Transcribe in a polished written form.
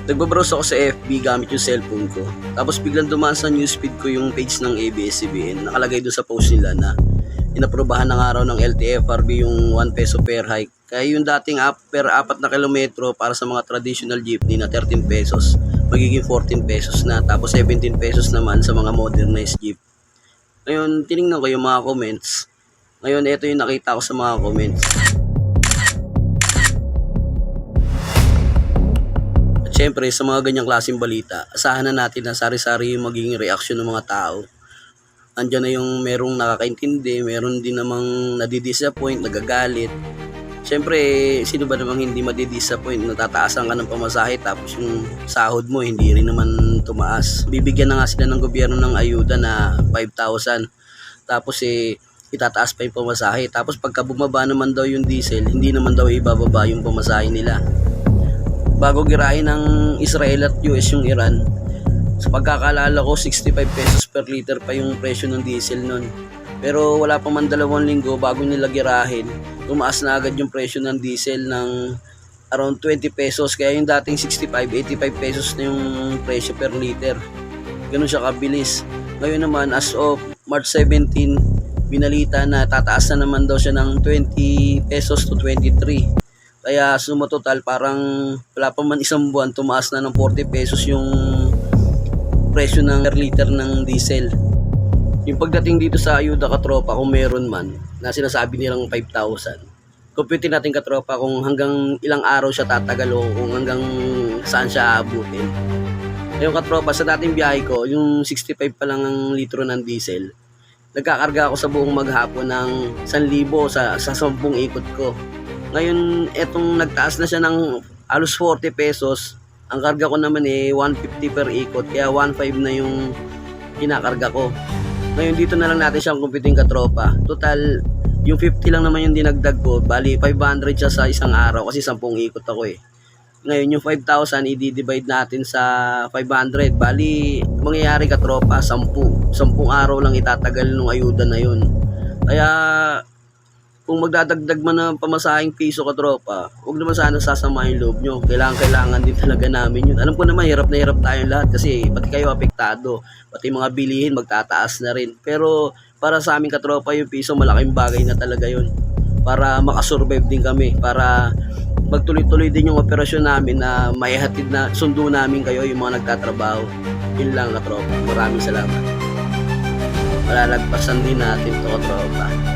Nagbabrowse ako sa FB gamit yung cellphone ko. Tapos biglang dumaan sa newsfeed ko yung page ng ABS-CBN. Nakalagay doon sa post nila na inaprobahan ng araw ng LTFRB yung 1 peso per hike. Kaya yung dating per 4 na kilometro para sa mga traditional jeepney na 13 pesos, magiging 14 pesos na. Tapos 17 pesos naman sa mga modernized jeep. Ngayon, tinignan ko yung mga comments. Ngayon, ito yung nakita ko sa mga comments. Siyempre, sa mga ganyang klaseng balita, asahan na natin na sari-sari yung magiging reaksyon ng mga tao. Andiyan na yung merong nakakaintindi, meron din namang nadidisappoint, nagagalit. Siyempre, sino ba namang hindi madidisappoint? Natataasan ka ng pamasahe tapos yung sahod mo hindi rin naman tumaas. Bibigyan na nga sila ng gobyerno ng ayuda na 5,000. Tapos itataas pa yung pamasahe. Tapos pagka bumaba naman daw yung diesel, hindi naman daw ibababa yung pamasahe nila. Bago girahin ng Israel at US yung Iran, sa pagkakalala ko 65 pesos per liter pa yung presyo ng diesel nun. Pero wala pa man 2 linggo bago nila girahin, tumaas na agad yung presyo ng diesel ng around 20 pesos. Kaya yung dating 65, 85 pesos na yung presyo per liter. Ganun siya kabilis. Ngayon naman as of March 17, binalita na tataas na naman daw siya ng 20 pesos to 23. Kaya sumatotal parang wala pa man isang buwan, tumaas na ng 40 pesos yung presyo ng per liter ng diesel. Yung pagdating dito sa ayuda katropa, kung meron man, na sinasabi nilang 5,000, computin natin katropa kung hanggang ilang araw siya tatagal o kung hanggang saan siya aabutin. Yung katropa, sa dating biyahe ko, yung 65 pa lang ang litro ng diesel, nagkakarga ako sa buong maghapon ng 1,000 sa 10 ikot ko. Ngayon, etong nagtaas na siya ng halos 40 pesos, ang karga ko naman 150 per ikot, kaya 1.5 na yung kinakarga ko. Ngayon, dito na lang natin siyang computing katropa. Total, yung 50 lang naman yung dinagdag ko, bali 500 siya sa isang araw kasi 10 ikot ako Ngayon, yung 5,000 i-divide natin sa 500, bali mangyayari katropa 10 araw lang itatagal ng ayuda na yun. Kaya kung magdadagdag man ng pamasahing piso katropa, huwag naman sana sasama yung loob nyo. Kailangan din talaga namin yun. Alam ko naman, hirap na hirap tayong lahat kasi pati kayo apektado. Pati mga bilihin, magtataas na rin. Pero para sa aming katropa, yung piso, malaking bagay na talaga yun. Para makasurvive din kami. Para magtuloy-tuloy din yung operasyon namin na maihatid na sundo namin kayo, yung mga nagtatrabaho. Yun lang katropa. Maraming salamat. Malalagpasan din natin to katropa.